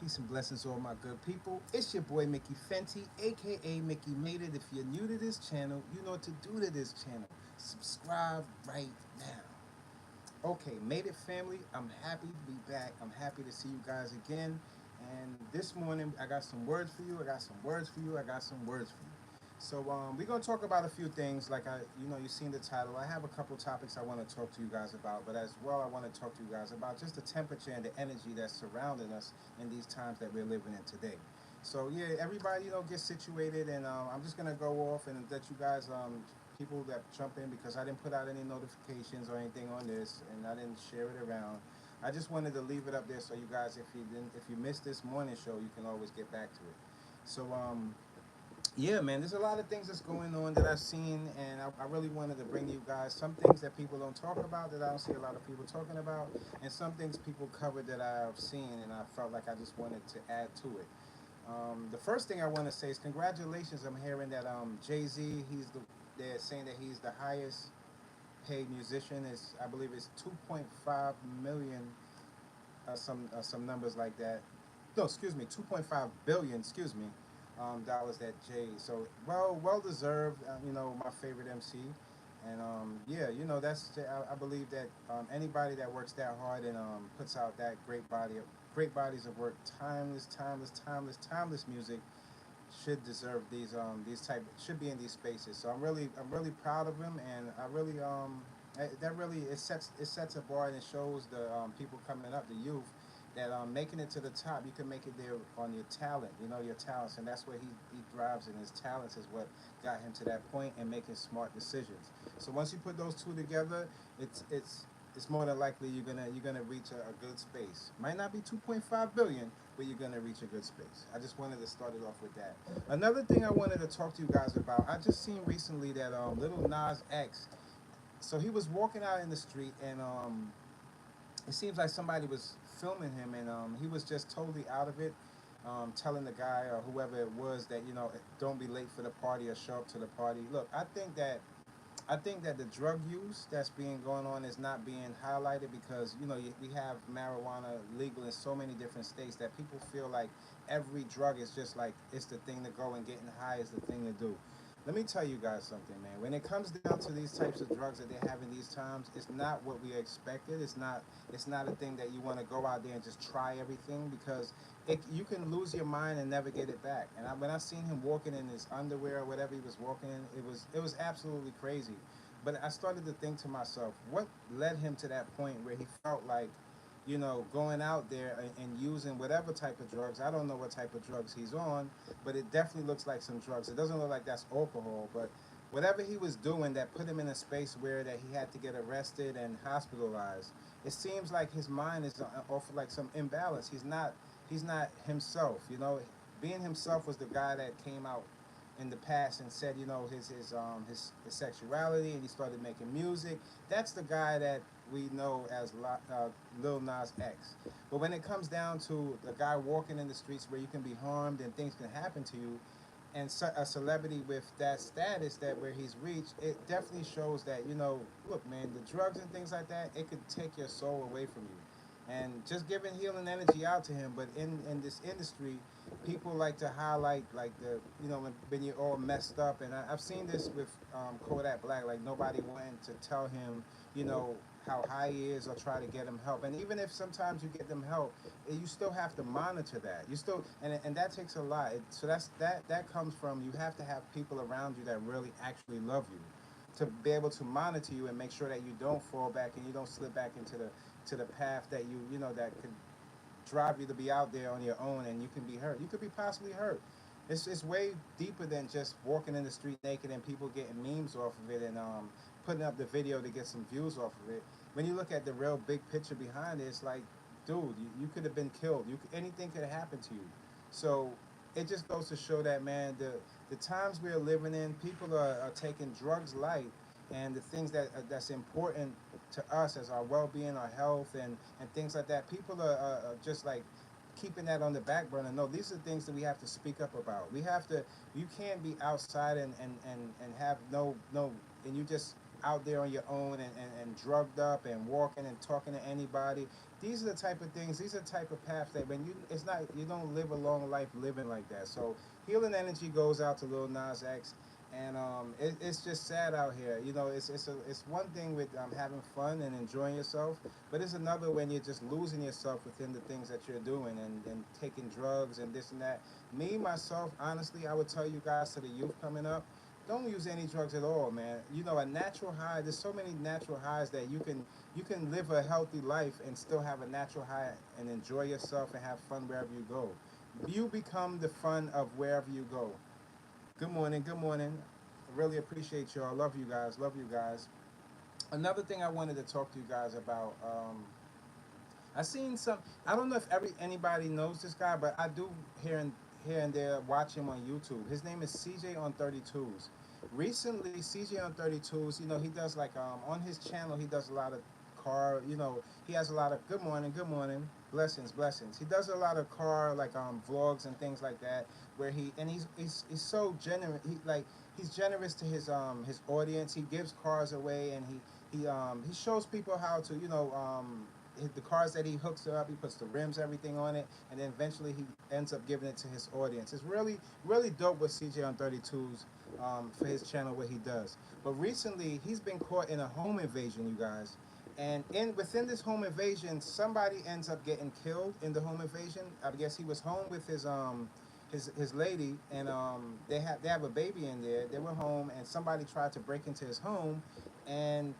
Peace and blessings, all my good people. It's your boy Mickey Fenty, aka Mickey Made It. If you're new to this channel, you know what to do to this channel. Subscribe right now. Okay, Made It family, I'm happy to be back. I'm happy to see you guys again. And this morning, I got some words for you. I got some words for you. I got some words for you. So we're gonna talk about a few things. Like you've seen the title. I have a couple topics I want to talk to you guys about, but as well, I want to talk to you guys about just the temperature and the energy that's surrounding us in these times that we're living in today. So yeah, everybody, get situated, and I'm just gonna go off and let you guys, people that jump in because I didn't put out any notifications or anything on this, and I didn't share it around. I just wanted to leave it up there so you guys, if you missed this morning show, you can always get back to it. So yeah, man, there's a lot of things that's going on that I've seen, and I really wanted to bring you guys some things that people don't talk about, that I don't see a lot of people talking about, and some things people covered that I've seen, and I felt like I just wanted to add to it. The first thing I want to say is congratulations. I'm hearing that Jay-Z, they're saying that he's the highest paid musician. I believe it's 2.5 million, some numbers like that. No, excuse me, 2.5 billion, excuse me, dollars that Jay. So well deserved. My favorite MC, and yeah, that's I believe that anybody that works that hard and puts out that great bodies of work, timeless music should deserve these type should be in these spaces. So I'm really proud of him, and I really that really it sets a bar, and it shows the people coming up, the youth, that making it to the top, you can make it there on your talent, your talents, and that's where he thrives, and his talents is what got him to that point and making smart decisions. So once you put those two together, it's more than likely you're gonna reach a good space. Might not be 2.5 billion, but you're gonna reach a good space. I just wanted to start it off with that. Another thing I wanted to talk to you guys about, I just seen recently that little Nas X, so he was walking out in the street, and it seems like somebody was filming him, and he was just totally out of it, telling the guy or whoever it was that don't be late for the party or show up to the party. Look, I think that the drug use that's being going on is not being highlighted because we have marijuana legal in so many different states that people feel like every drug is just like it's the thing to go, and getting high is the thing to do. Let me tell you guys something, man. When it comes down to these types of drugs that they have in these times, it's not what we expected. It's not a thing that you want to go out there and just try everything, because you can lose your mind and never get it back. And when I seen him walking in his underwear or whatever he was walking in, it was absolutely crazy. But I started to think to myself, what led him to that point where he felt like, going out there and using whatever type of drugs. I don't know what type of drugs he's on, but it definitely looks like some drugs. It doesn't look like that's alcohol, but whatever he was doing that put him in a space where that he had to get arrested and hospitalized. It seems like his mind is off like some imbalance. He's not himself. Being himself was the guy that came out in the past and said, his sexuality, and he started making music. That's the guy that we know as Lil Nas X. But when it comes down to the guy walking in the streets where you can be harmed and things can happen to you, and a celebrity with that status that where he's reached, it definitely shows that look, man, the drugs and things like that, it could take your soul away from you. And just giving healing energy out to him, but in this industry, people like to highlight like when you're all messed up, and I've seen this with Kodak Black, like nobody wanting to tell him how high he is or try to get him help. And even if sometimes you get them help, you still have to monitor that. You still and that takes a lot. So that comes from, you have to have people around you that really actually love you, to be able to monitor you and make sure that you don't fall back and you don't slip back into the path that that could drive you to be out there on your own, and you can be hurt. You could be possibly hurt. It's way deeper than just walking in the street naked and people getting memes off of it, and putting up the video to get some views off of it. When you look at the real big picture behind it, it's like, dude, you could have been killed. Anything could have happened to you. So it just goes to show that, man, the times we're living in, people are taking drugs light, and the things that's important to us as our well-being, our health, and things like that. People are just like keeping that on the back burner. No, these are things that we have to speak up about. We have to. You can't be outside and have no, and you just out there on your own and drugged up and walking and talking to anybody. These are the type of things, these are the type of paths that when you, it's not, you don't live a long life living like that. So healing energy goes out to Lil Nas X. And it's just sad out here. You know, it's one thing with having fun and enjoying yourself, but it's another when you're just losing yourself within the things that you're doing and taking drugs and this and that. Me myself, honestly, I would tell you guys, to the youth coming up, don't use any drugs at all, man. You know, a natural high. There's so many natural highs that you can live a healthy life and still have a natural high and enjoy yourself and have fun wherever you go. You become the fun of wherever you go. Good morning. Good morning. I really appreciate y'all. Love you guys. Love you guys. Another thing I wanted to talk to you guys about. I seen some. I don't know if anybody knows this guy, but I do here and there watch him on YouTube. His name is CJ on 32s. Recently, CJ on 32s. You know, he does like on his channel. He does a lot of car. You know, he has a lot of good morning, blessings, blessings. He does a lot of car like vlogs and things like that, where he's so generous. He's generous to his audience. He gives cars away, and he shows people how to, the cars that he hooks up, he puts the rims, everything on it, and then eventually he ends up giving it to his audience. It's really, really dope with CJ on 32s for his channel, what he does. But recently, he's been caught in a home invasion, you guys. And within this home invasion, somebody ends up getting killed in the home invasion. I guess he was home with his lady, and they have a baby in there. They were home, and somebody tried to break into his home, and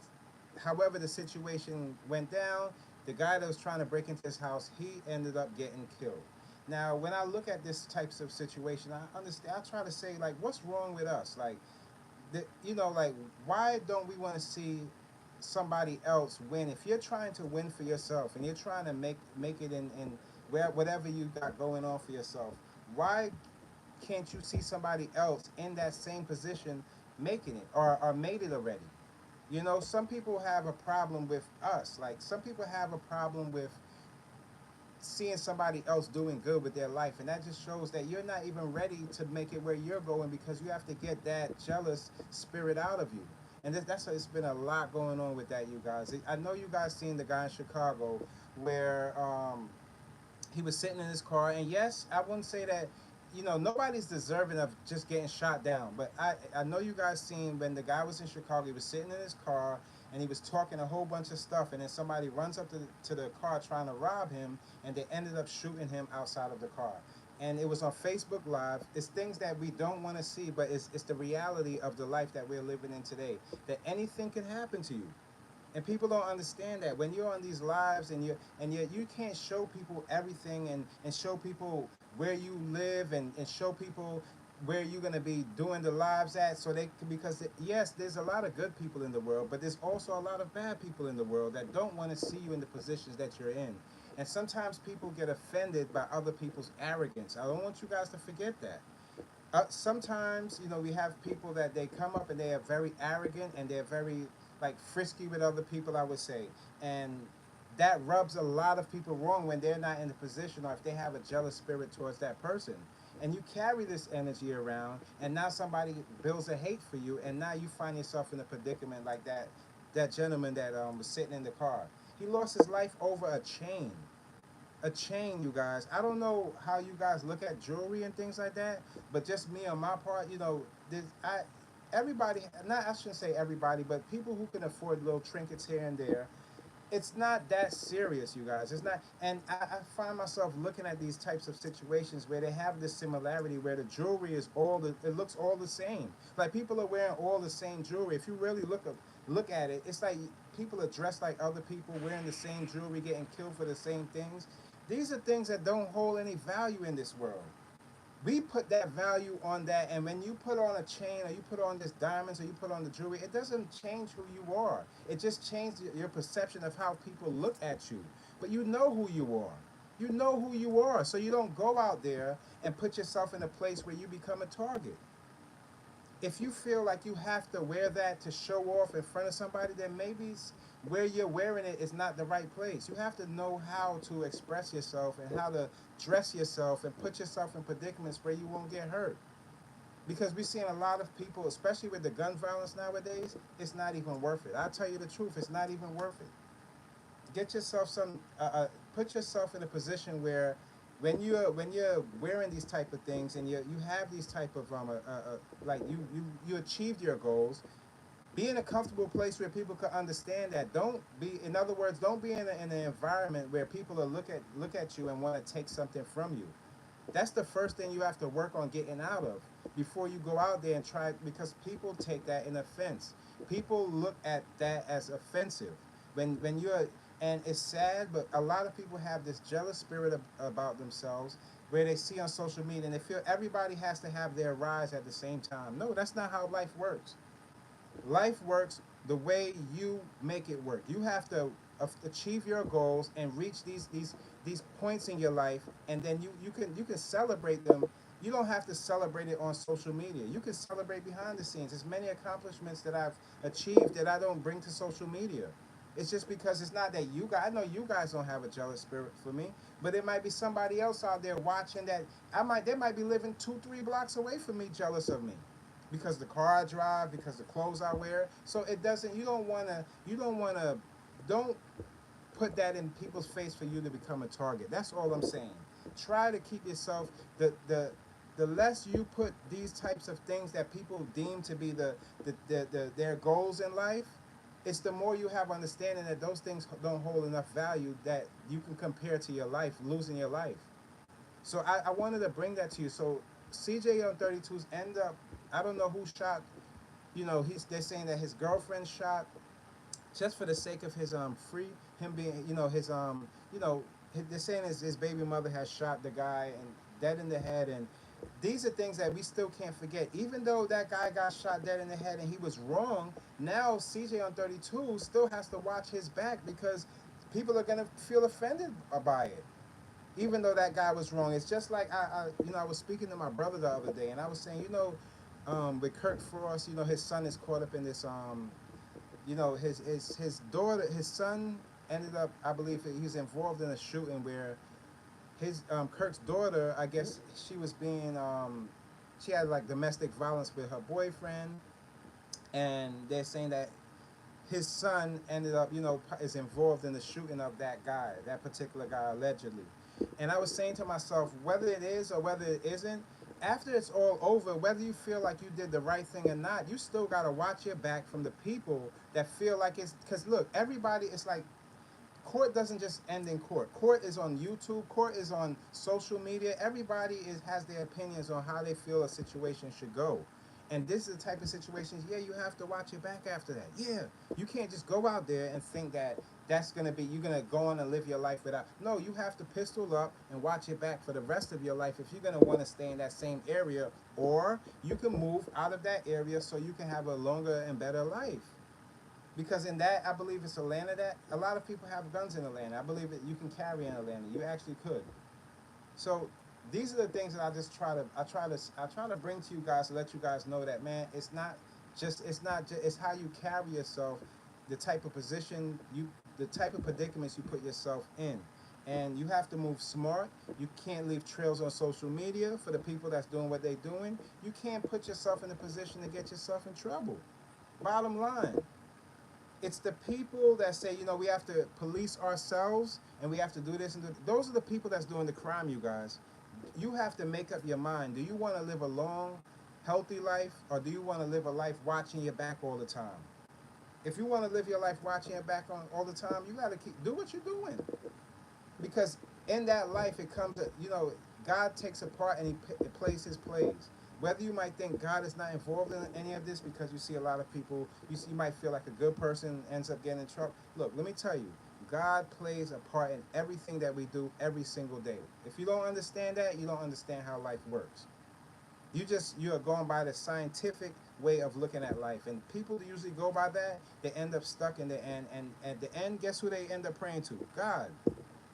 however the situation went down, the guy that was trying to break into his house, he ended up getting killed. Now, when I look at this types of situation, I understand. I try to say, like, what's wrong with us? Like, like, why don't we want to see somebody else win? If you're trying to win for yourself and you're trying to make it in whatever you got going on for yourself, why can't you see somebody else in that same position making it, or made it already? You know, some people have a problem with us. Like, some people have a problem with seeing somebody else doing good with their life, and that just shows that you're not even ready to make it where you're going, because you have to get that jealous spirit out of you. And that's it's been a lot going on with that, you guys. I know you guys seen the guy in Chicago where he was sitting in his car, and yes, I wouldn't say that, nobody's deserving of just getting shot down, but I know you guys seen when the guy was in Chicago. He was sitting in his car and he was talking a whole bunch of stuff, and then somebody runs up to the car trying to rob him, and they ended up shooting him outside of the car. And it was on Facebook Live. It's things that we don't want to see, but it's the reality of the life that we're living in today, that anything can happen to you. And people don't understand that when you're on these lives, and you can't show people everything, and show people where you live, and show people where you're going to be doing the lives at, so they can, because yes, there's a lot of good people in the world, but there's also a lot of bad people in the world that don't want to see you in the positions that you're in. And sometimes people get offended by other people's arrogance. I don't want you guys to forget that. Sometimes, we have people that they come up and they are very arrogant, and they're very, like, frisky with other people, I would say. And that rubs a lot of people wrong when they're not in the position, or if they have a jealous spirit towards that person. And you carry this energy around, and now somebody builds a hate for you, and now you find yourself in a predicament like that gentleman that was sitting in the car. He lost his life over a chain. A chain, you guys. I don't know how you guys look at jewelry and things like that, but just me on my part, everybody, not, I shouldn't say everybody, but people who can afford little trinkets here and there, it's not that serious, you guys. It's not. And I find myself looking at these types of situations where they have this similarity, where the jewelry is it looks all the same. Like, people are wearing all the same jewelry. If you really look at it, it's like people are dressed like other people, wearing the same jewelry, getting killed for the same things. These are things that don't hold any value in this world. We put that value on that, and when you put on a chain, or you put on this diamonds, or you put on the jewelry, it doesn't change who you are. It just changes your perception of how people look at you. But you know who you are. You know who you are, so you don't go out there and put yourself in a place where you become a target. If you feel like you have to wear that to show off in front of somebody, then maybe where you're wearing it is not the right place. You have to know how to express yourself, and how to dress yourself, and put yourself in predicaments where you won't get hurt. Because we're seeing a lot of people, especially with the gun violence nowadays, it's not even worth it. I'll tell you the truth, it's not even worth it. Get yourself some, put yourself in a position where when you're wearing these type of things and you have these type of like you achieved your goals, be in a comfortable place where people can understand that. Don't be, in other words, don't be in an environment where people will look at you and want to take something from you. That's the first thing you have to work on getting out of before you go out there and try, because people take that in offense. People look at that as offensive when you're, and it's sad, but a lot of people have this jealous spirit about themselves, where they see on social media and they feel everybody has to have their rise at the same time. No, that's not how life works. Life works the way you make it work. You have to achieve your goals and reach these points in your life, and then you can celebrate them. You don't have to celebrate it on social media. You can celebrate behind the scenes. There's many accomplishments that I've achieved that I don't bring to social media. It's just because it's not that you guys. I know you guys don't have a jealous spirit for me, but it might be somebody else out there watching that. They might be living 2, 3 blocks away from me, jealous of me because the car I drive, because the clothes I wear. So it doesn't. Don't put that in people's face for you to become a target. That's all I'm saying. Try to keep yourself, the less you put these types of things that people deem to be their goals in life, it's the more you have understanding that those things don't hold enough value that you can compare to your life, losing your life. So I wanted to bring that to you. So CJ on 32's end up, I don't know who shot. They're saying that his girlfriend shot, just for the sake of his free, him being, they're saying his baby mother has shot the guy and dead in the head. And these are things that we still can't forget. Even though that guy got shot dead in the head and he was wrong, now CJ on 32 still has to watch his back, because people are gonna feel offended by it, even though that guy was wrong. It's just like I was speaking to my brother the other day, and I was saying, with Kirk Frost, his son is caught up in this. His daughter, his son ended up, I believe, he was involved in a shooting where his Kirk's daughter, I guess, she had like domestic violence with her boyfriend, and they're saying that his son ended up, is involved in the shooting of that guy, that particular guy, allegedly. And I was saying to myself, whether it is or whether it isn't, after it's all over, whether you feel like you did the right thing or not, you still got to watch your back from the people that feel like it's, because look, everybody, it's like, court doesn't just end in court. Court is on YouTube. Court is on social media. Everybody has their opinions on how they feel a situation should go. And this is the type of situations, yeah, you have to watch your back after that. Yeah, you can't just go out there and think that you're going to go on and live your life without. No, you have to pistol up and watch your back for the rest of your life if you're going to want to stay in that same area, or you can move out of that area so you can have a longer and better life. Because in that, I believe it's Atlanta that a lot of people have guns in Atlanta. I believe that you can carry in Atlanta. You actually could. So these are the things that I try to bring to you guys to let you guys know that, man, it's how you carry yourself, the type of position the type of predicaments you put yourself in. And you have to move smart. You can't leave trails on social media for the people that's doing what they're doing. You can't put yourself in a position to get yourself in trouble. Bottom line, it's the people that say, we have to police ourselves and we have to do this and do. Those are the people that's doing the crime, you guys. You have to make up your mind. Do you want to live a long, healthy life, or do you want to live a life watching your back all the time? If you want to live your life watching your back on all the time, you got to do what you're doing. Because in that life, it comes to, God takes a part and he plays his plays. Whether you might think God is not involved in any of this, because you see a lot of people, you might feel like a good person ends up getting in trouble. Look, let me tell you, God plays a part in everything that we do every single day. If you don't understand that, you don't understand how life works. You are going by the scientific way of looking at life, and people that usually go by that, they end up stuck in the end. And at the end, guess who they end up praying to? God.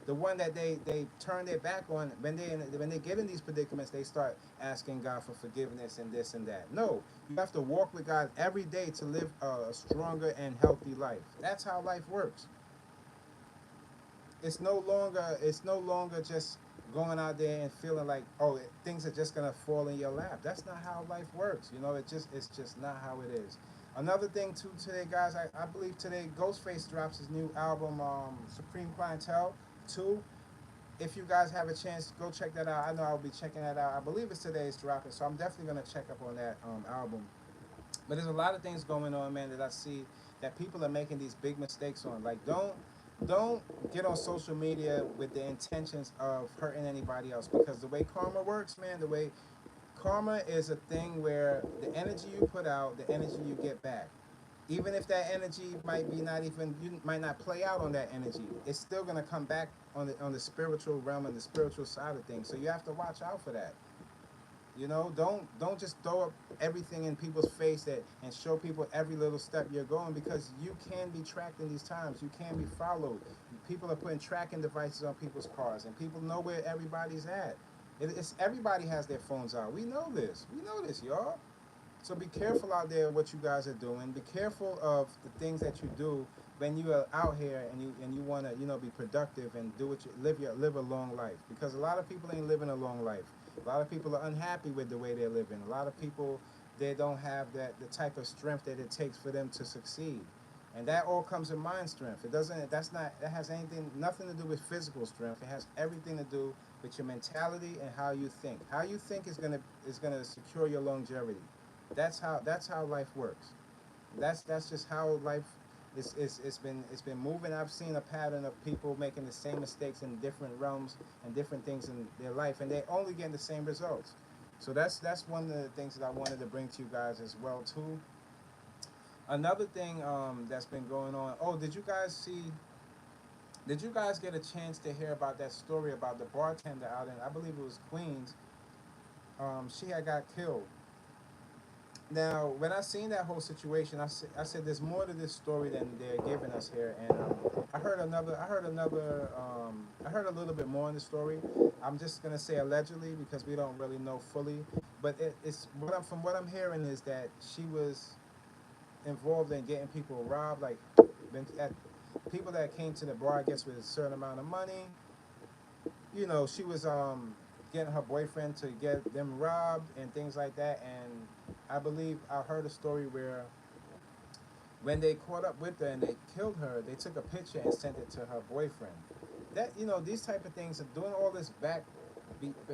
The one that they turn their back on. When they get in these predicaments, they start asking God for forgiveness and this and that. No, you have to walk with God every day to live a stronger and healthy life. That's how life works. It's no longer just going out there and feeling like, oh, things are just gonna fall in your lap. That's not how life works. You know, it's just not how it is. Another thing too today, guys, I believe today Ghostface drops his new album, Supreme Clientele 2. If you guys have a chance, go check that out. I know I'll be checking that out. I believe it's today it's dropping, so I'm definitely gonna check up on that album. But there's a lot of things going on, man, that I see that people are making these big mistakes on. Like, don't get on social media with the intentions of hurting anybody else, because the way karma works, man, the way karma is a thing where the energy you put out, the energy you get back. Even if that energy might be not even, you might not play out on that energy, it's still gonna come back on the spiritual realm and the spiritual side of things. So you have to watch out for that. You know, don't just throw up everything in people's face that and show people every little step you're going, because you can be tracked in these times. You can be followed. People are putting tracking devices on people's cars, and people know where everybody's at. It's everybody has their phones out. We know this. We know this, y'all. So be careful out there what you guys are doing. Be careful of the things that you do when you are out here and you want to be productive and do what you live a long life, because a lot of people ain't living a long life. A lot of people are unhappy with the way they're living. A lot of people, they don't have the type of strength that it takes for them to succeed. And that all comes in mind strength. It doesn't that's not that has anything nothing to do with physical strength. It has everything to do with your mentality and how you think. How you think is gonna secure your longevity. That's how life works. That's just how life it's been moving. I've seen a pattern of people making the same mistakes in different realms and different things in their life, and they only get the same results. So that's one of the things that I wanted to bring to you guys as well too. Another thing that's been going on. Oh, did you guys see? Did you guys get a chance to hear about that story about the bartender out in, I believe it was Queens? She had got killed. Now, when I seen that whole situation, I said there's more to this story than they're giving us here. And I heard a little bit more in the story. I'm just gonna say allegedly because we don't really know fully. But from what I'm hearing is that she was involved in getting people robbed, like at people that came to the bar, I guess, with a certain amount of money. She was getting her boyfriend to get them robbed and things like that. And I believe I heard a story where when they caught up with her and they killed her, they took a picture and sent it to her boyfriend. That these type of things are doing all this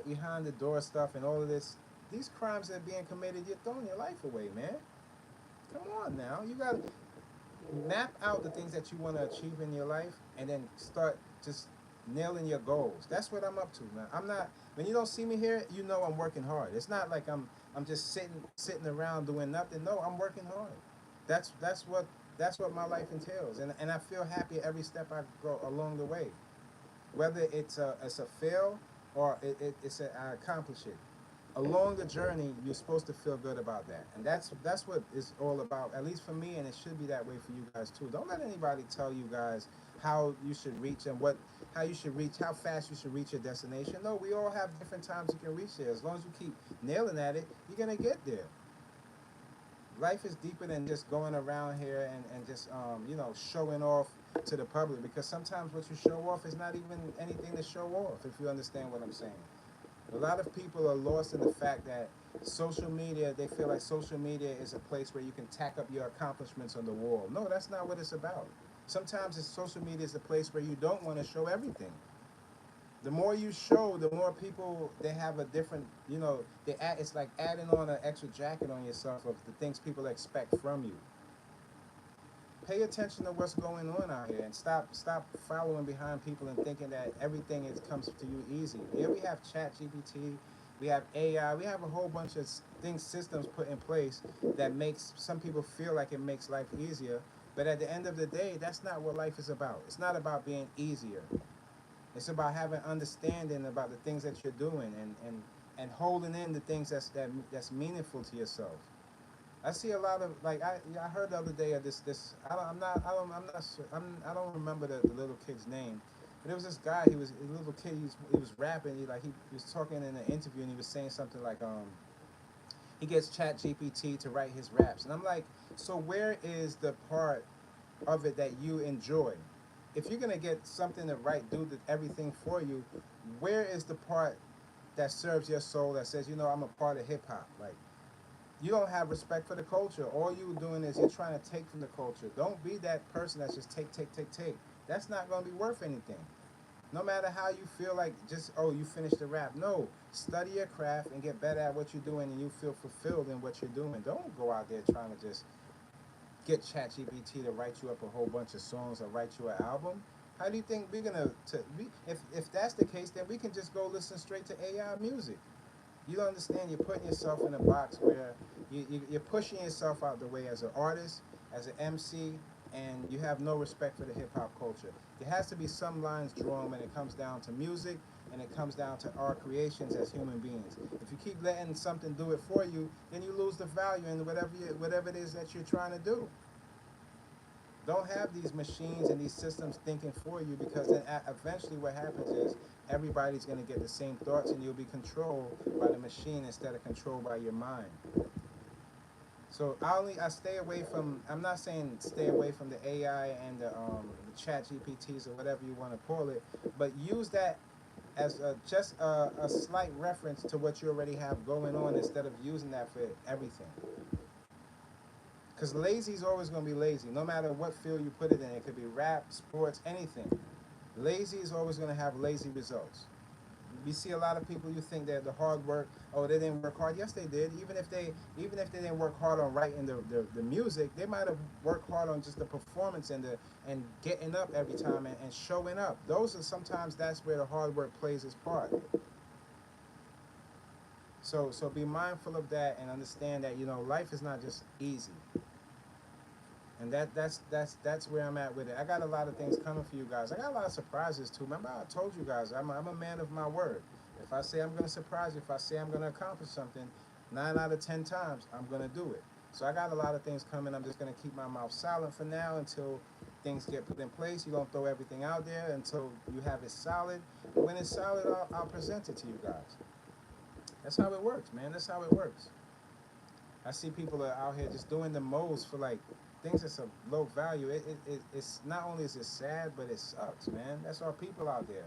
behind the door stuff and all of this. These crimes that are being committed, you're throwing your life away, man. Come on now, you got to map out the things that you want to achieve in your life, and then start just nailing your goals. That's what I'm up to, man. I'm not When you don't see me here, I'm working hard. It's not like I'm just sitting around doing nothing. No, I'm working hard. That's what my life entails, and I feel happy every step I go along the way. Whether it's a fail or I accomplish it. Along the journey, you're supposed to feel good about that, and that's what it's all about. At least for me, and it should be that way for you guys too. Don't let anybody tell you guys how you should reach and how fast you should reach your destination. No, we all have different times you can reach there. As long as you keep nailing at it, you're gonna get there. Life is deeper than just going around here and just showing off to the public, because sometimes what you show off is not even anything to show off, if you understand what I'm saying. A lot of people are lost in the fact that they feel like social media is a place where you can tack up your accomplishments on the wall. No, that's not what it's about. Sometimes social media is a place where you don't want to show everything. The more you show, the more people, they have a different, it's like adding on an extra jacket on yourself of the things people expect from you. Pay attention to what's going on out here, and stop following behind people and thinking that everything comes to you easy. Yeah, we have Chat GPT, we have AI, we have a whole bunch of systems put in place that makes some people feel like it makes life easier. But at the end of the day, that's not what life is about. It's not about being easier. It's about having understanding about the things that you're doing, and holding in the things that's meaningful to yourself. I see a lot of, like, I heard the other day of this I don't remember the little kid's name, but it was this guy. He was a little kid. He was rapping. He was talking in an interview, and he was saying something like he gets Chat GPT to write his raps, and I'm like, so where is the part of it that you enjoy? if you're gonna get something to write, do everything for you, where is the part that serves your soul that says, you know, I'm a part of hip hop? Like, you don't have respect for the culture. All you're doing is you're trying to take from the culture. Don't be that person that's just take, take, take, take. That's not gonna be worth anything. No matter how you feel like just, oh, you finished the rap. No, study your craft and get better at what you're doing, and you feel fulfilled in what you're doing. Don't go out there trying to just get ChatGPT to write you up a whole bunch of songs or write you an album. How do you think we're gonna if that's the case, then we can just go listen straight to AI music. You don't understand. You're putting yourself in a box where you're pushing yourself out the way as an artist, as an MC, and you have no respect for the hip hop culture. There has to be some lines drawn when it comes down to music and it comes down to our creations as human beings. If you keep letting something do it for you, then you lose the value in whatever it is that you're trying to do. Don't have these machines and these systems thinking for you, because then eventually what happens is everybody's going to get the same thoughts and you'll be controlled by the machine instead of controlled by your mind. So I stay away from. I'm not saying stay away from the AI and the Chat GPTs or whatever you want to call it, but use that as just a slight reference to what you already have going on instead of using that for everything. Because lazy is always going to be lazy, no matter what field you put it in. It could be rap, sports, anything. Lazy is always going to have lazy results. You see a lot of people, you think that the hard work, oh, they didn't work hard. Yes, they did. Even if they didn't work hard on writing the music, they might have worked hard on just the performance and getting up every time and showing up. Those are sometimes that's where the hard work plays its part. So be mindful of that and understand that, you know, life is not just easy. And that's where I'm at with it. I got a lot of things coming for you guys. I got a lot of surprises too. Remember, I told you guys I'm a man of my word. If I say I'm going to surprise you, if I say I'm going to accomplish something, 9 out of 10 times I'm going to do it. So I got a lot of things coming. I'm just going to keep my mouth silent for now until things get put in place. You don't throw everything out there until you have it solid. When it's solid, I'll present it to you guys. That's how it works, man. That's how it works. I see people are out here just doing the most for like things that's of low value. It's not only is it sad, but it sucks, man. That's our people out there.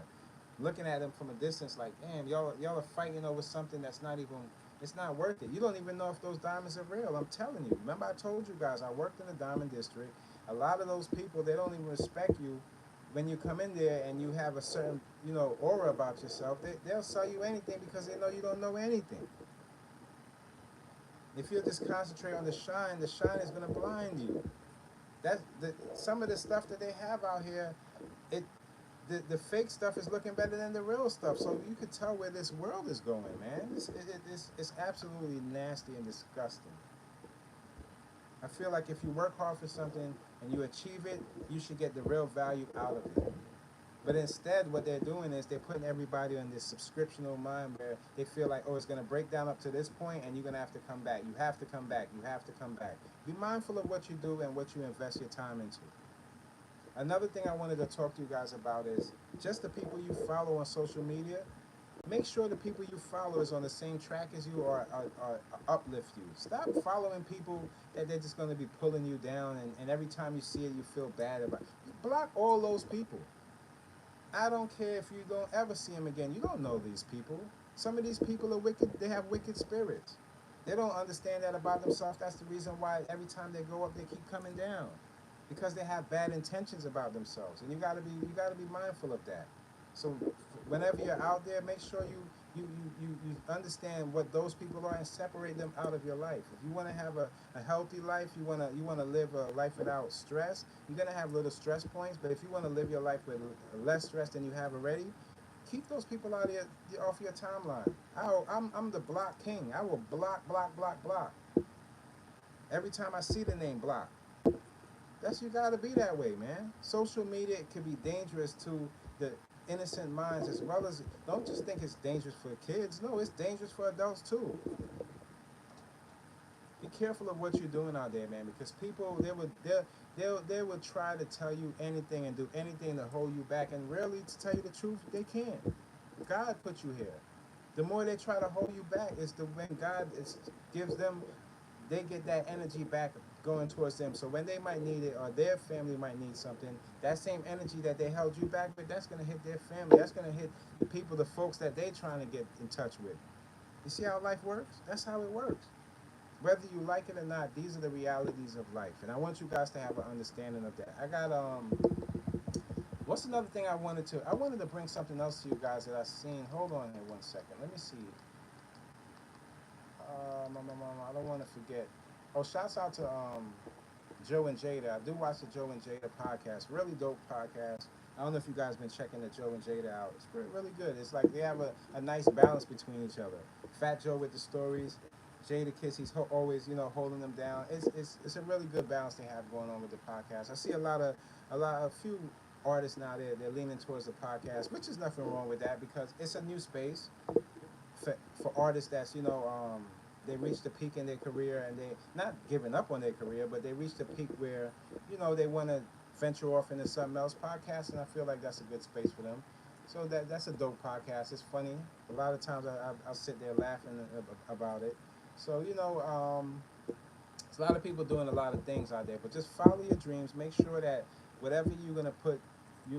Looking at them from a distance, like, damn, y'all are fighting over something that's not even, it's not worth it. You don't even know if those diamonds are real. I'm telling you. Remember, I told you guys I worked in the diamond district. A lot of those people, they don't even respect you when you come in there and you have a certain, you know, aura about yourself. They'll sell you anything because they know you don't know anything. If you just concentrate on the shine is going to blind you. Some of the stuff that they have out here, it the fake stuff is looking better than the real stuff. So you could tell where this world is going, man. It's absolutely nasty and disgusting. I feel like if you work hard for something and you achieve it, you should get the real value out of it. But instead, what they're doing is they're putting everybody on this subscriptional mind where they feel like, oh, it's going to break down up to this point and you're going to have to come back. You have to come back. You have to come back. Be mindful of what you do and what you invest your time into. Another thing I wanted to talk to you guys about is just the people you follow on social media. Make sure the people you follow is on the same track as you or uplift you. Stop following people that they're just going to be pulling you down and every time you see it, you feel bad about it. Block all those people. I don't care if you don't ever see them again. You don't know these people. Some of these people are wicked. They have wicked spirits. They don't understand that about themselves. That's the reason why every time they go up, they keep coming down, because they have bad intentions about themselves. And you gotta be mindful of that. So whenever you're out there, make sure you understand what those people are and separate them out of your life. If you want to have a healthy life, you wanna live a life without stress, you're gonna have little stress points. But if you want to live your life with less stress than you have already, keep those people out of off your timeline. I'm the block king. I will block, block, block, block. Every time I see the name block. That's, you gotta be that way, man. Social media can be dangerous to the innocent minds as well as, don't just think it's dangerous for kids. No, it's dangerous for adults too. Be careful of what you're doing out there, man, because people, they would try to tell you anything and do anything to hold you back, and really, to tell you the truth, they can't. God put you here. The more they try to hold you back, it's the when God gives them, they get that energy back going towards them. So when they might need it or their family might need something, that same energy that they held you back with, that's going to hit their family. That's going to hit the people, the folks that they trying to get in touch with. You see how life works? That's how it works. Whether you like it or not, these are the realities of life. And I want you guys to have an understanding of that. I got what's another thing I wanted to bring something else to you guys that I seen. Hold on here one second. Let me see. I don't want to forget. Oh, shouts out to Joe and Jada. I do watch the Joe and Jada podcast. Really dope podcast. I don't know if you guys been checking the Joe and Jada out. It's really good. It's like they have a nice balance between each other. Fat Joe with the stories, Jada Kiss, he's always holding them down. It's a really good balance they have going on with the podcast. I see a few artists now they're leaning towards the podcast, which is nothing wrong with that because it's a new space for artists that's they reach the peak in their career and they not giving up on their career, but they reach the peak where they want to venture off into something else. Podcasting, I feel like that's a good space for them. So that's a dope podcast. It's funny. A lot of times I'll sit there laughing about it. So there's a lot of people doing a lot of things out there, but just follow your dreams. Make sure that whatever you're gonna put,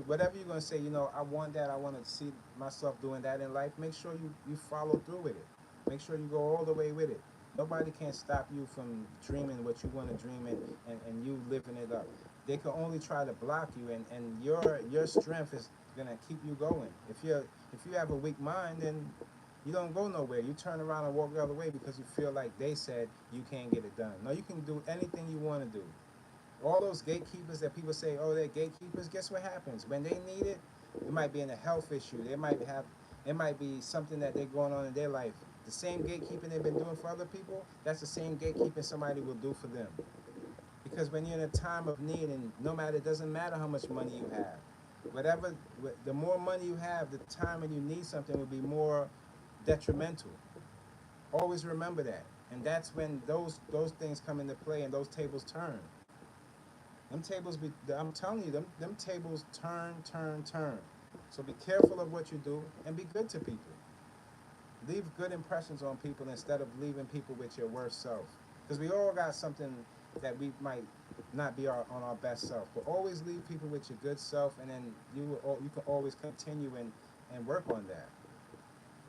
whatever you're gonna say, I want that. I want to see myself doing that in life. Make sure you follow through with it. Make sure you go all the way with it. Nobody can stop you from dreaming what you want to dream and you living it up. They can only try to block you, and your strength is gonna keep you going. If you have a weak mind, then you don't go nowhere. You turn around and walk the other way because you feel like they said you can't get it done. No, you can do anything you want to do. All those gatekeepers that people say, oh, they're gatekeepers, guess what happens? When they need it, it might be in a health issue. It might be something that they're going on in their life. The same gatekeeping they've been doing for other people, that's the same gatekeeping somebody will do for them. Because when you're in a time of need, and no matter, it doesn't matter how much money you have, whatever, the more money you have, the time when you need something will be more detrimental. Always remember that. And that's when those things come into play and those tables turn. Them tables I'm telling you, them tables turn. So be careful of what you do and be good to people. Leave good impressions on people instead of leaving people with your worst self. Because we all got something that we might not be on our best self. But always leave people with your good self, and then you can always continue and work on that.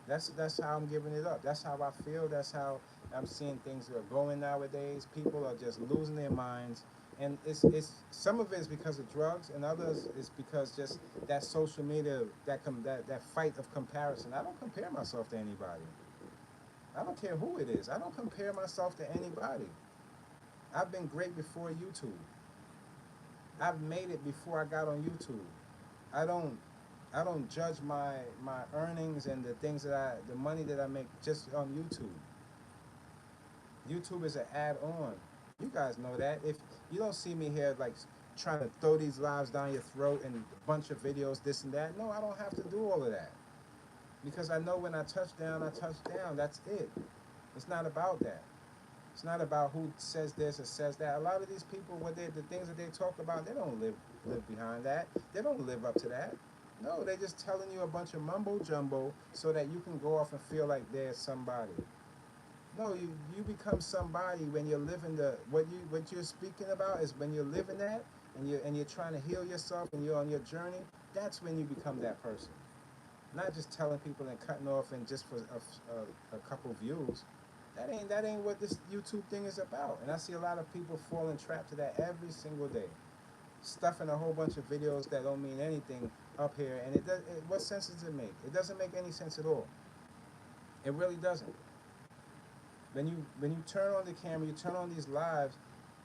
That's how I'm giving it up. That's how I feel. That's how I'm seeing things are going nowadays. People are just losing their minds, and it's some of it is because of drugs, and others is because just that social media that fight of comparison. I don't compare myself to anybody. I don't care who it is. I don't compare myself to anybody. I've been great before YouTube. I've made it before I got on YouTube. I don't I don't judge my earnings and the money that I make just on YouTube. YouTube is an add-on. You guys know that. If you don't see me here like trying to throw these lives down your throat and a bunch of videos, this and that. No, I don't have to do all of that. Because I know when I touch down, I touch down. That's it. It's not about that. It's not about who says this or says that. A lot of these people, the things that they talk about, they don't live behind that. They don't live up to that. No, they're just telling you a bunch of mumbo jumbo so that you can go off and feel like they're somebody. No, you become somebody when you're living what you're speaking about is when you're living that and you're trying to heal yourself and you're on your journey. That's when you become that person. Not just telling people and cutting off and just for a couple views. That ain't what this YouTube thing is about. And I see a lot of people falling trapped to that every single day, stuffing a whole bunch of videos that don't mean anything up here. And what sense does it make? It doesn't make any sense at all. It really doesn't. When you turn on the camera, you turn on these lives,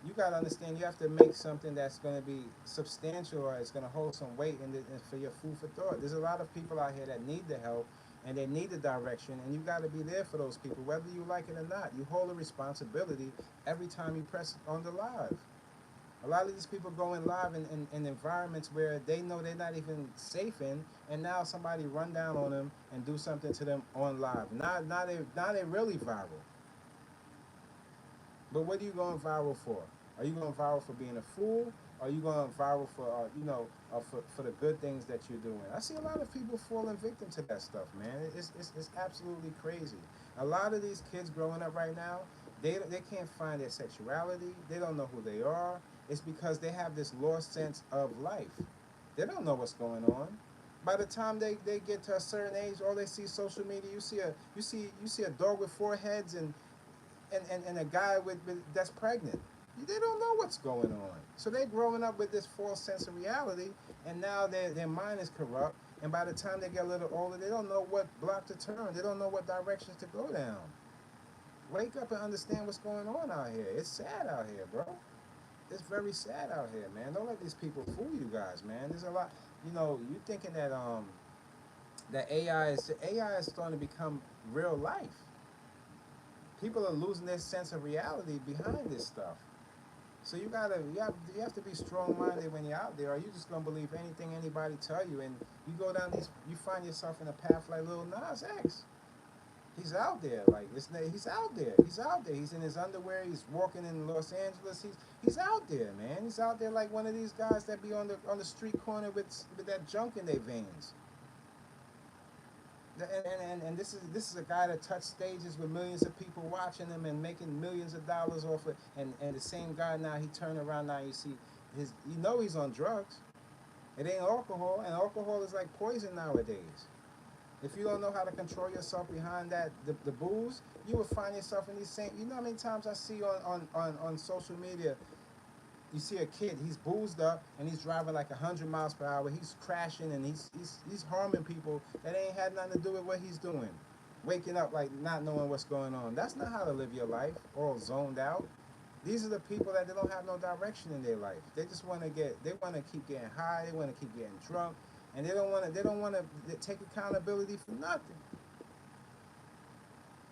you got to understand you have to make something that's going to be substantial or it's going to hold some weight and for your food for thought. There's a lot of people out here that need the help and they need the direction, and you got to be there for those people, whether you like it or not. You hold a responsibility every time you press on the live. A lot of these people go in live in environments where they know they're not even safe in, and now somebody run down on them and do something to them on live. Now they really viral. But what are you going viral for? Are you going viral for being a fool? Or are you going viral for, for the good things that you're doing? I see a lot of people falling victim to that stuff, man. It's absolutely crazy. A lot of these kids growing up right now, They can't find their sexuality. They don't know who they are. It's because they have this lost sense of life. They don't know what's going on. By the time they get to a certain age, all they see is social media. You see a dog with four heads and a guy with that's pregnant. They don't know what's going on. So they're growing up with this false sense of reality, and now their mind is corrupt. And by the time they get a little older, they don't know what block to turn. They don't know what directions to go down. Wake up and understand what's going on out here. It's sad out here, bro. It's very sad out here, man. Don't let these people fool you guys, man. There's a lot. You thinking that AI is starting to become real life. People are losing their sense of reality behind this stuff. So you have to be strong minded when you're out there, or you just gonna believe anything anybody tell you, and you go down you find yourself in a path like Lil Nas X. He's out there, like he's out there. He's out there. He's in his underwear. He's walking in Los Angeles. He's out there, man. He's out there like one of these guys that be on the street corner with that junk in their veins. And this is a guy that touched stages with millions of people watching him and making millions of dollars off it. And the same guy now, he turned around now, you see he's on drugs. It ain't alcohol, and alcohol is like poison nowadays. If you don't know how to control yourself behind the booze, you will find yourself in these same. You know how many times I see on social media, you see a kid, he's boozed up and he's driving like 100 miles per hour. He's crashing and he's harming people that ain't had nothing to do with what he's doing. Waking up like not knowing what's going on. That's not how to live your life, all zoned out. These are the people that they don't have no direction in their life. They just they want to keep getting high. They want to keep getting drunk, and they don't want to take accountability for nothing.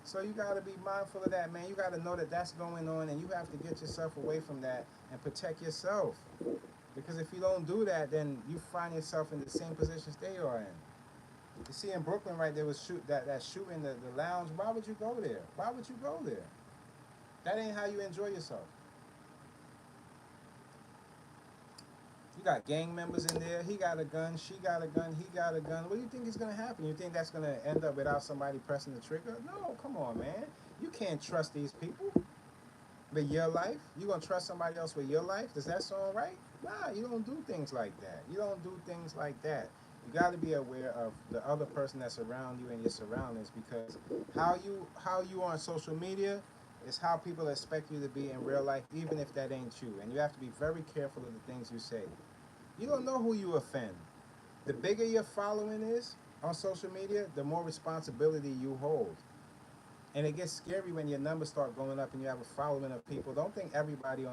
So you got to be mindful of that, man. You got to know that that's going on, and you have to get yourself away from that and protect yourself. Because if you don't do that, then you find yourself in the same positions they are in. You see, in Brooklyn, right, there was that shooting the lounge. Why would you go there? Why would you go there? That ain't how you enjoy yourself. You got gang members in there. He got a gun. She got a gun. He got a gun. What do you think is going to happen? You think that's going to end up without somebody pressing the trigger? No, come on, man. You can't trust these people with your life. You going to trust somebody else with your life? Does that sound right? Nah, you don't do things like that. You don't do things like that. You got to be aware of the other person that's around you and your surroundings, because how you are on social media is how people expect you to be in real life, even if that ain't you. And you have to be very careful of the things you say. You don't know who you offend. The bigger your following is on social media, the more responsibility you hold. And it gets scary when your numbers start going up and you have a following of people. Don't think everybody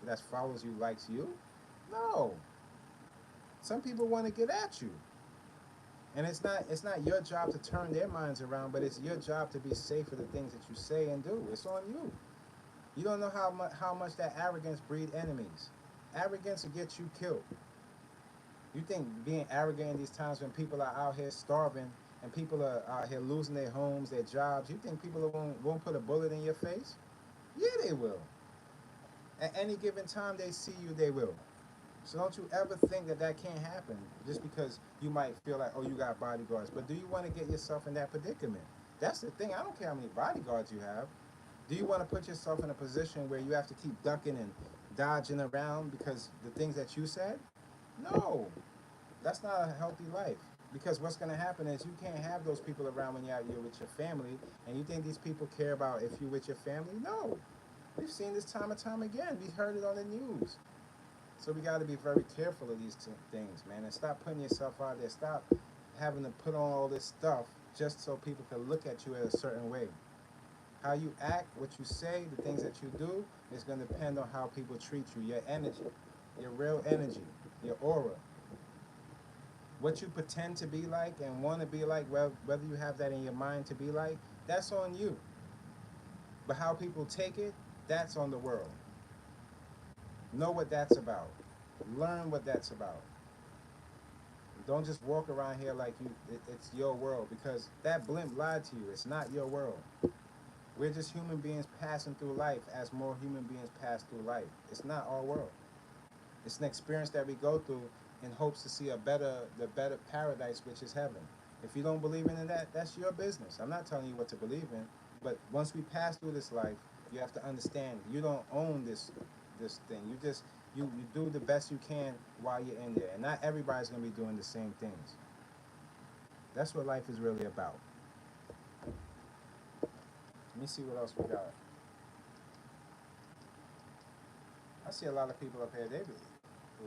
that follows you likes you. No. Some people want to get at you. And it's not your job to turn their minds around, but it's your job to be safe for the things that you say and do. It's on you. You don't know how much that arrogance breed enemies. Arrogance will get you killed. You think being arrogant in these times when people are out here starving and people are out here losing their homes, their jobs, you think people won't put a bullet in your face? Yeah, they will. At any given time they see you, they will. So don't you ever think that can't happen just because you might feel like, oh, you got bodyguards. But do you want to get yourself in that predicament? That's the thing. I don't care how many bodyguards you have. Do you want to put yourself in a position where you have to keep ducking and dodging around because the things that you said? No, that's not a healthy life. Because what's going to happen is you can't have those people around when you're out here with your family, and you think these people care about if you're with your family? No. We've seen this time and time again. We heard it on the news. So we got to be very careful of these things, man, and stop putting yourself out there. Stop having to put on all this stuff just so people can look at you in a certain way. How you act, what you say, the things that you do is going to depend on how people treat you, your energy, your real energy, your aura. What you pretend to be like and want to be like, whether you have that in your mind to be like, that's on you. But how people take it, that's on the world. Know what that's about. Learn what that's about. Don't just walk around here like it's your world, because that blimp lied to you. It's not your world. We're just human beings passing through life as more human beings pass through life. It's not our world. It's an experience that we go through in hopes to see the better paradise, which is heaven. If you don't believe in that, that's your business. I'm not telling you what to believe in, but once we pass through this life, You have to understand you don't own this thing. You do the best you can while you're in there, and not everybody's gonna be doing the same things. That's what life is really about. Let me see what else we got. I see a lot of people up here. They be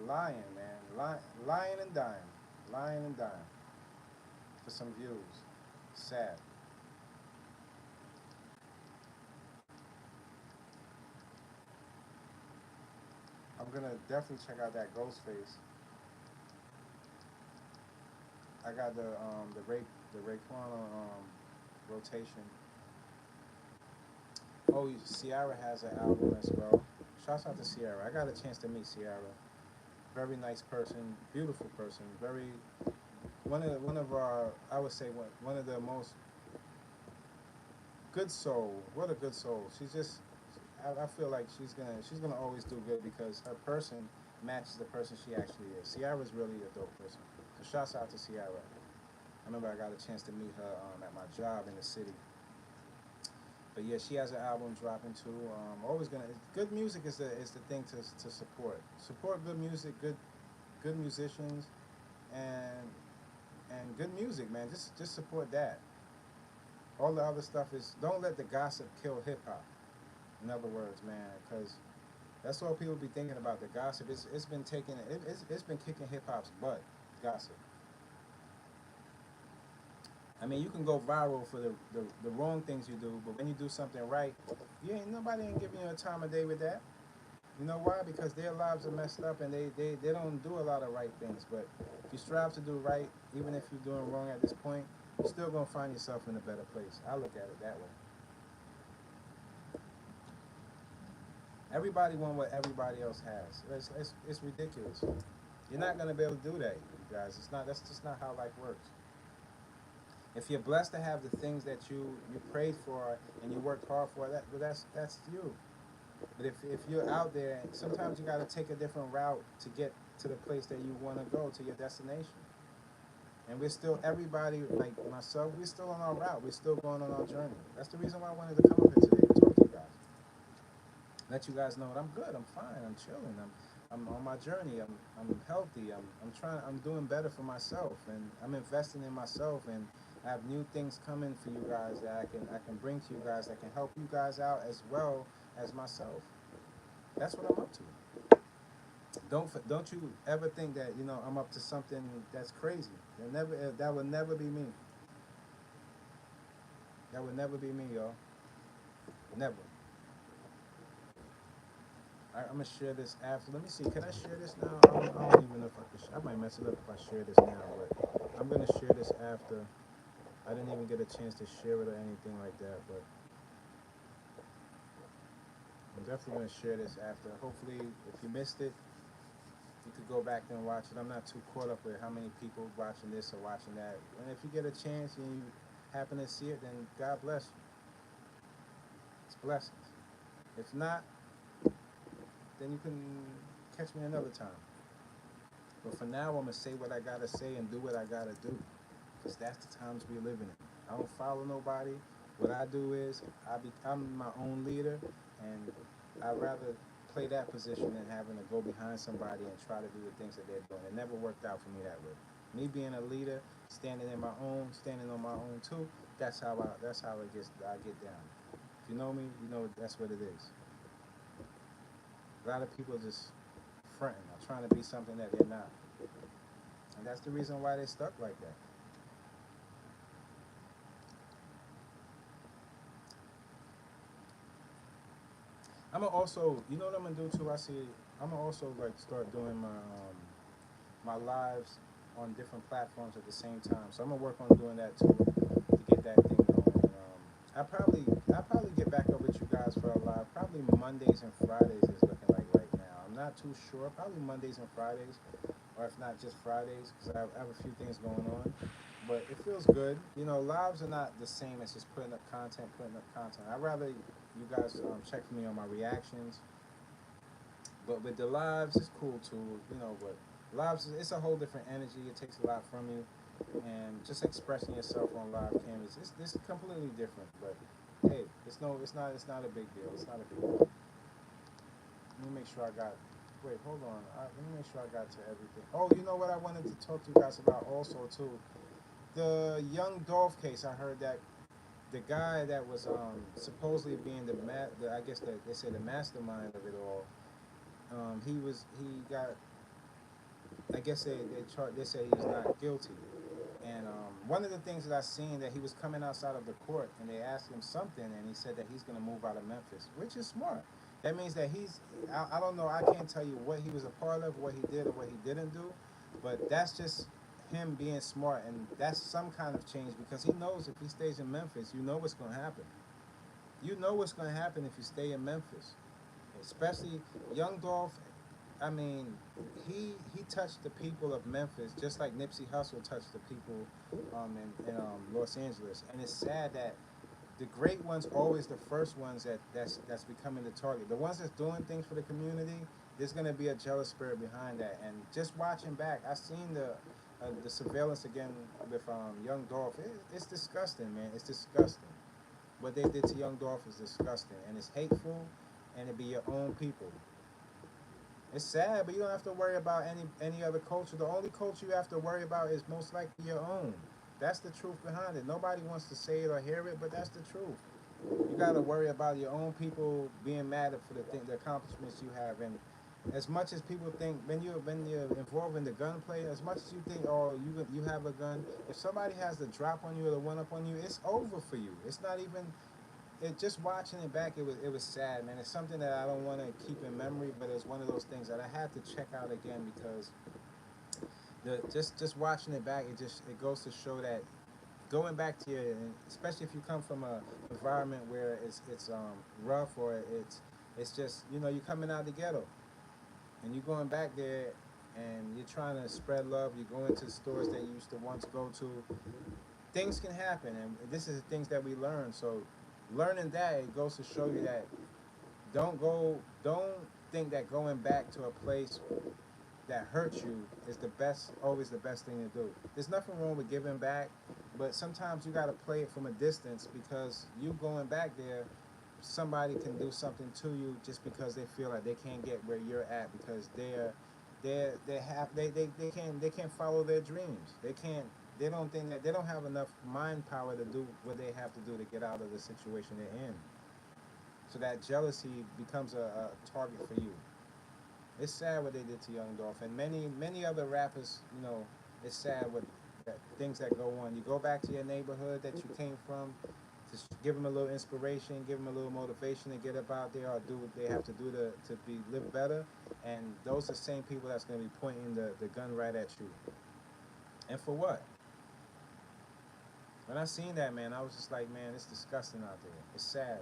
lying, man, lying and dying, lying and dying for some views. Sad. I'm gonna definitely check out that Ghostface. I got the Raekwon on rotation. Oh, Ciara has an album as well. Shouts out to Ciara. I got a chance to meet Ciara. Very nice person, beautiful person. Very one of our, I would say one of the most good soul. What a good soul. She's just, I feel like she's gonna always do good because her person matches the person she actually is. Ciara's really a dope person. So shouts out to Ciara. I remember I got a chance to meet her at my job in the city. But yeah, she has an album dropping too. Always gonna, good music is the thing to support. Support good music, good musicians, and good music, man. Just support that. All the other stuff is, don't let the gossip kill hip hop. In other words, man, because that's all people be thinking about. The gossip. It's been taking it's been kicking hip hop's butt. Gossip. I mean, you can go viral for the wrong things you do, but when you do something right, nobody ain't giving you a time of day with that. You know why? Because their lives are messed up and they don't do a lot of right things. But if you strive to do right, even if you're doing wrong at this point, you're still gonna find yourself in a better place. I look at it that way. Everybody want what everybody else has. It's ridiculous. You're not gonna be able to do that, you guys. It's not. That's just not how life works. If you're blessed to have the things that you prayed for and you worked hard for, that's you. But if you're out there, sometimes you got to take a different route to get to the place that you want to go, to your destination. And we're still, everybody like myself, we're still on our route. We're still going on our journey. That's the reason why I wanted to come up here today and talk to you guys. Let you guys know that I'm good. I'm fine. I'm chilling. I'm on my journey. I'm healthy. I'm doing better for myself, and I'm investing in myself, and I have new things coming for you guys that I can bring to you guys that can help you guys out as well as myself. That's what I'm up to. Don't you ever think that I'm up to something that's crazy. That would never be me. That would never be me, y'all. Never. I'm gonna share this after. Let me see. Can I share this now? I don't even know if I can. I might mess it up if I share this now, but I'm gonna share this after. I didn't even get a chance to share it or anything like that, but I'm definitely gonna share this after. Hopefully, if you missed it, you could go back and watch it. I'm not too caught up with how many people watching this or watching that. And if you get a chance and you happen to see it, then God bless you. It's blessings. If not, then you can catch me another time. But for now, I'm gonna say what I gotta say and do what I gotta do, because that's the times we're living in. I don't follow nobody. What I do is I'm my own leader, and I'd rather play that position than having to go behind somebody and try to do the things that they're doing. It never worked out for me that way. Me being a leader, standing on my own too. That's how I get down. If you know me, you know that's what it is. A lot of people just fronting or trying to be something that they're not, and that's the reason why they stuck like that. I'm gonna also, you know what I'm gonna do too. I'm gonna also like start doing my lives on different platforms at the same time. So I'm gonna work on doing that too to get that thing going. I probably get back up with you guys for a live. Probably Mondays and Fridays is looking like right now. I'm not too sure. Probably Mondays and Fridays, or if not just Fridays, because I have a few things going on. But it feels good. Lives are not the same as just putting up content, I'd rather you guys check for me on my reactions. But with the lives, it's cool too. But lives, it's a whole different energy. It takes a lot from you, and just expressing yourself on live cameras, it's completely different. But Hey, it's not a big deal. It's not a big deal. Let me make sure I got. Wait, hold on. Let me make sure I got to everything. Oh, you know what I wanted to talk to you guys about also too. The young Dolph case. I heard that the guy that was supposedly being I guess they say the mastermind of it all. He got. I guess they said he was not guilty. And one of the things that I seen that he was coming outside of the court and they asked him something and he said that he's going to move out of Memphis, which is smart. That means that I don't know, I can't tell you what he was a part of, what he did or what he didn't do, but that's just him being smart and that's some kind of change because he knows if he stays in Memphis, you know what's going to happen. You know what's going to happen if you stay in Memphis, especially Young Dolph. I mean, he touched the people of Memphis just like Nipsey Hussle touched the people in Los Angeles. And it's sad that the great ones always the first ones that's becoming the target. The ones that's doing things for the community, there's gonna be a jealous spirit behind that. And just watching back, I seen the surveillance again with Young Dolph. It's disgusting, man. It's disgusting. What they did to Young Dolph is disgusting, and it's hateful, and it be your own people. It's sad, but you don't have to worry about any other culture. The only culture you have to worry about is most likely your own. That's the truth behind it. Nobody wants to say it or hear it, but that's the truth. You got to worry about your own people being mad for the accomplishments you have. And as much as people think when you're involved in the gunplay, as much as you think, oh, you have a gun, if somebody has the drop on you or the one up on you, it's over for you. It's not even just watching it back, it was sad, man. It's something that I don't want to keep in memory, but it's one of those things that I had to check out again because just watching it back, it goes to show that going back to your, especially if you come from a environment where it's rough or it's just you're coming out of the ghetto and you're going back there and you're trying to spread love. You go into stores that you used to once go to. Things can happen, and this is the things that we learn. So learning that, it goes to show you that don't think that going back to a place that hurts you is always the best thing to do. There's nothing wrong with giving back, but sometimes you got to play it from a distance because you going back there, somebody can do something to you just because they feel like they can't get where you're at because they can't follow their dreams. They don't think that they don't have enough mind power to do what they have to do to get out of the situation they're in. So that jealousy becomes a target for you. It's sad what they did to Young Dolph and many other rappers. It's sad what things that go on. You go back to your neighborhood that you came from, to give them a little inspiration, give them a little motivation to get up out there or do what they have to do to live better. And those are the same people that's going to be pointing the gun right at you. And for what? When I seen that, man, I was just like, man, it's disgusting out there. It's sad.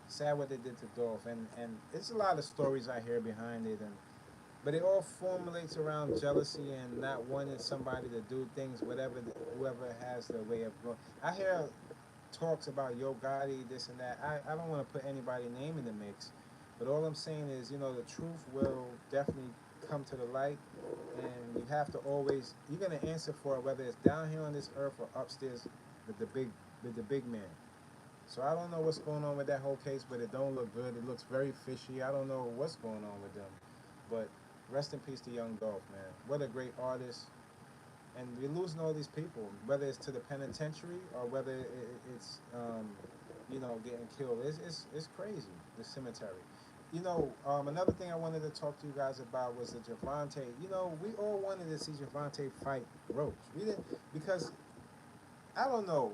Sad what they did to Dolph, and it's a lot of stories I hear behind it, but it all formulates around jealousy and not wanting somebody to do things, whoever has their way of going. I hear talks about Yo Gotti, this and that. I don't want to put anybody's name in the mix, but all I'm saying is, the truth will definitely come to the light, and you have to always, you're going to answer for it, whether it's down here on this earth or upstairs with the big man. So I don't know what's going on with that whole case, but it don't look good. It looks very fishy. I don't know what's going on with them. But rest in peace to Young Dolph, man. What a great artist. And we're losing all these people, whether it's to the penitentiary or whether it's getting killed. It's crazy, the cemetery. Another thing I wanted to talk to you guys about was the Gervonta. We all wanted to see Gervonta fight Roach. We didn't, because I don't know,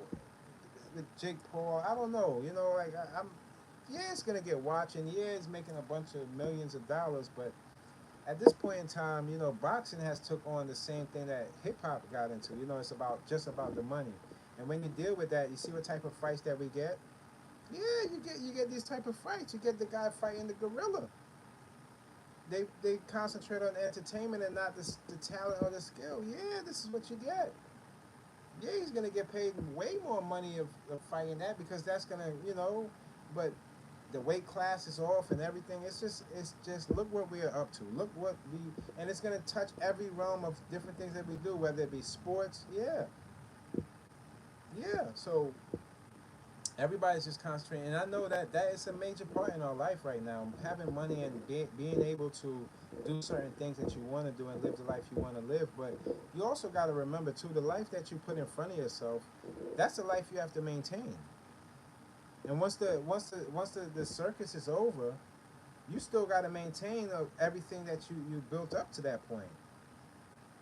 with Jake Paul. I don't know. I'm yeah, it's gonna get watching. Yeah, it's making a bunch of millions of dollars, but at this point in time, boxing has took on the same thing that hip hop got into. It's just about the money. And when you deal with that, you see what type of fights that we get. Yeah, you get these type of fights. You get the guy fighting the gorilla. They concentrate on the entertainment and not the talent or the skill. Yeah, this is what you get. Yeah, he's gonna get paid way more money of fighting that because that's but the weight class is off and everything. It's just look what we are up to. Look what and it's gonna touch every realm of different things that we do, whether it be sports. Yeah, yeah. So Everybody's just concentrating, and I know that that is a major part in our life right now. Having money and being able to do certain things that you want to do and live the life you want to live. But you also got to remember too, the life that you put in front of yourself, that's the life you have to maintain. And once the circus is over, you still got to maintain everything that you built up to that point.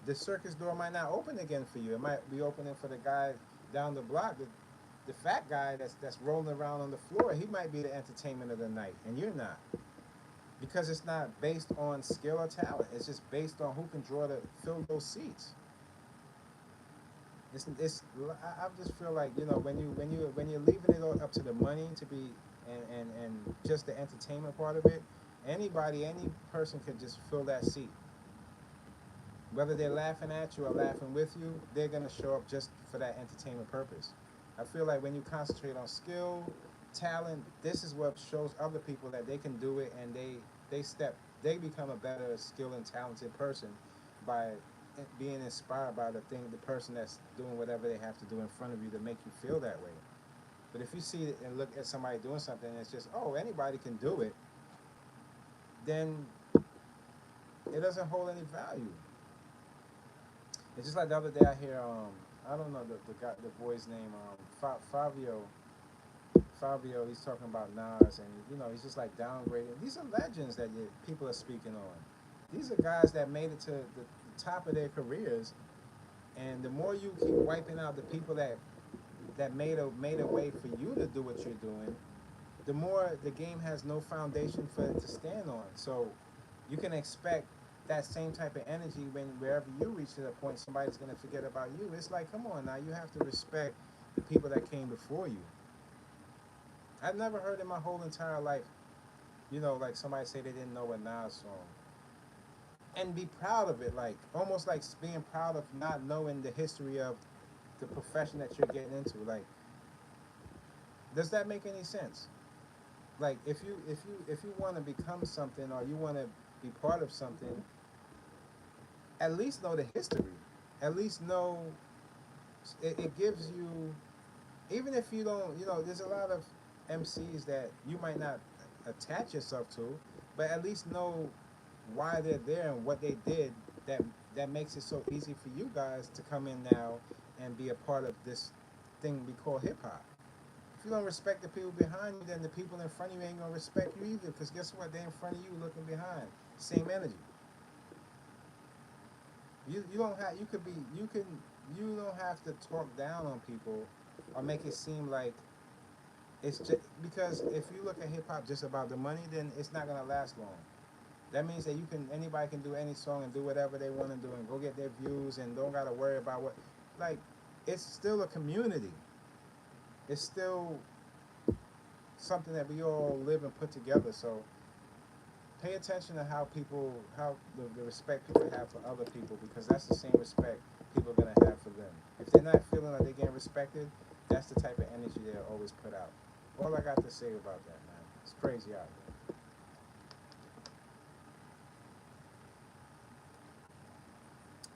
The circus door might not open again for you. It might be opening for the guy down the block, the fat guy that's rolling around on the floor. He might be the entertainment of the night, and you're not, because it's not based on skill or talent. It's just based on who can draw to fill those seats. It's I just feel like, when you're leaving it all up to the money to be, and just the entertainment part of it. Any person could just fill that seat. Whether they're laughing at you or laughing with you, they're gonna show up just for that entertainment purpose. I feel like when you concentrate on skill, talent, this is what shows other people that they can do it, and they become a better skilled and talented person by being inspired by the person that's doing whatever they have to do in front of you to make you feel that way. But if you see it and look at somebody doing something and it's just, oh, anybody can do it, then it doesn't hold any value. It's just like the other day I hear, I don't know the guy, the boy's name, Fabio. He's talking about Nas, and he's just like downgrading. These are legends that people are speaking on. These are guys that made it to the top of their careers, and the more you keep wiping out the people that made a way for you to do what you're doing, the more the game has no foundation for it to stand on. So you can expect that same type of energy when wherever you reach to the point somebody's going to forget about you. It's like, come on now, you have to respect the people that came before you. I've never heard in my whole entire life, like somebody say they didn't know a Nas song and be proud of it, like almost like being proud of not knowing the history of the profession that you're getting into. Like, does that make any sense? Like, if you want to become something, or you want to be part of something, at least know the history. At least know, it gives you, even if you don't, there's a lot of MCs that you might not attach yourself to, but at least know why they're there and what they did, that that makes it so easy for you guys to come in now and be a part of this thing we call hip hop. If you don't respect the people behind you, then the people in front of you ain't gonna respect you either. Because guess what? They're in front of you looking behind. Same energy. You don't have you could be you don't have to talk down on people or make it seem like it's just because if you look at hip hop just about the money, then it's not gonna last long. That means that anybody can do any song and do whatever they want to do and go get their views and don't gotta worry about what, like, it's still a community. It's still something that we all live and put together. So pay attention to how the respect people have for other people, because that's the same respect people are gonna have for them. If they're not feeling like they're getting respected, that's the type of energy they'll always put out. All I got to say about that, man. It's crazy out here.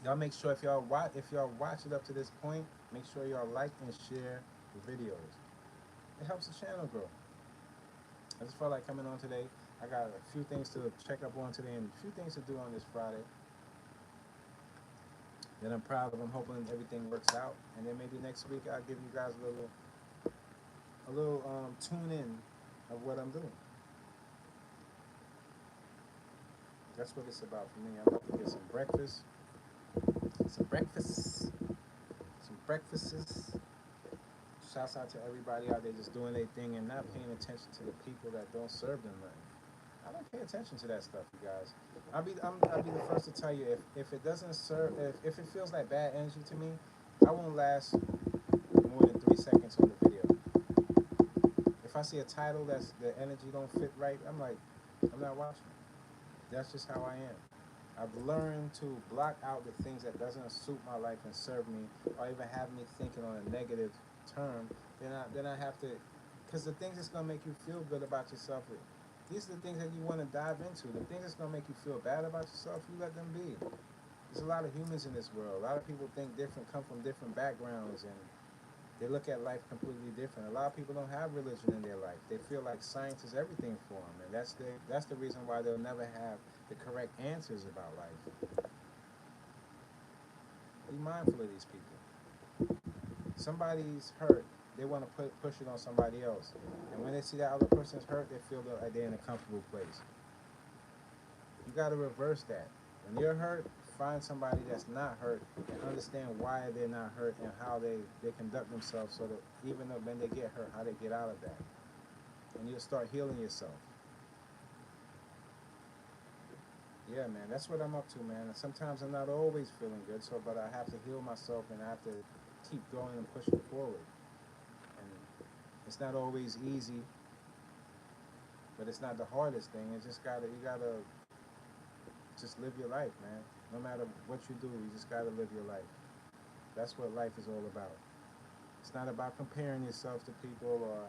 Y'all make sure, if y'all watch it up to this point, make sure y'all like and share the videos. It helps the channel grow. I just felt like coming on today. I got a few things to check up on today and a few things to do on this Friday that I'm proud of. I'm hoping everything works out, and then maybe next week I'll give you guys a little tune in of what I'm doing. That's what it's about for me. I'm about to get some breakfast, some breakfasts, some breakfasts. Shouts out to everybody out there just doing their thing and not paying attention to the people that don't serve them right. I don't pay attention to that stuff, you guys. I'll be the first to tell you, if it doesn't serve, if it feels like bad energy to me, I won't last more than 3 seconds on the video. If I see a title that's the energy don't fit right, I'm like, I'm not watching. That's just how I am. I've learned to block out the things that doesn't suit my life and serve me, or even have me thinking on a negative term. Then I have to, because the things that's gonna make you feel good about yourself, these are the things that you want to dive into. The things that's gonna make you feel bad about yourself, you let them be. There's a lot of humans in this world. A lot of people think different, come from different backgrounds, and They look at life completely different. A lot of people don't have religion in their life. They feel like science is everything for them, and that's the reason why they'll never have the correct answers about life. Be mindful of these people. Somebody's hurt, they want to push it on somebody else, and when they see that other person's hurt, they feel like they're in a comfortable place. You got to reverse that. When you're hurt, find somebody that's not hurt and understand why they're not hurt and how they conduct themselves so that even though when they get hurt, how they get out of that. And you'll start healing yourself. Yeah, man, that's what I'm up to, man. And sometimes I'm not always feeling good, so but I have to heal myself and I have to keep going and pushing forward. And it's not always easy, but it's not the hardest thing. It's just you gotta just live your life, man. No matter what you do, you just gotta live your life. That's what life is all about. It's not about comparing yourself to people or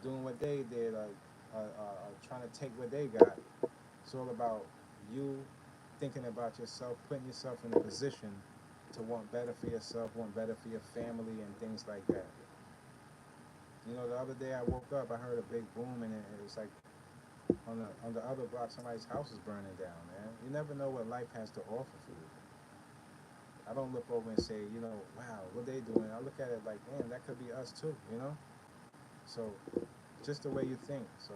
doing what they did or trying to take what they got. It's all about you thinking about yourself, putting yourself in a position to want better for yourself, want better for your family, and things like that. You know, the other day I woke up, I heard a big boom, and it was like on the other block, somebody's house is burning down, man. You never know what life has to offer for you. I don't look over and say, you know, wow, what they doing. I look at it like, man, that could be us too, you know? So, just the way you think. So,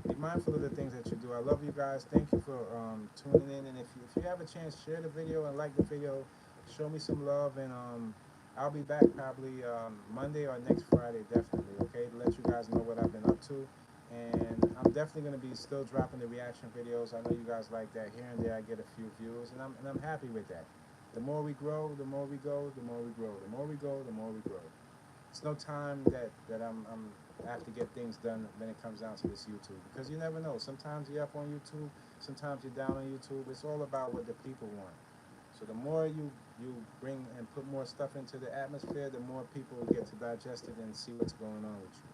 be mindful of the things that you do. I love you guys. Thank you for tuning in. And if you have a chance, share the video and like the video. Show me some love. And I'll be back probably Monday or next Friday, definitely, okay, to let you guys know what I've been up to. And I'm definitely going to be still dropping the reaction videos. I know you guys like that. Here and there I get a few views, and I'm happy with that. The more we grow, the more we go, the more we grow. The more we go, the more we grow. It's no time that I'm I have to get things done when it comes down to this YouTube, because you never know. Sometimes you're up on YouTube, sometimes you're down on YouTube. It's all about what the people want. So the more you bring and put more stuff into the atmosphere, the more people get to digest it and see what's going on with you.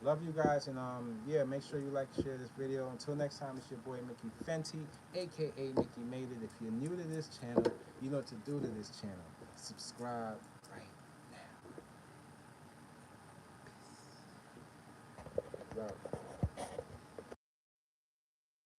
Love you guys, and yeah, make sure you like and share this video. Until next time, it's your boy Mickey Fenty, aka Mickey Made It. If you're new to this channel, you know what to do to this channel. Subscribe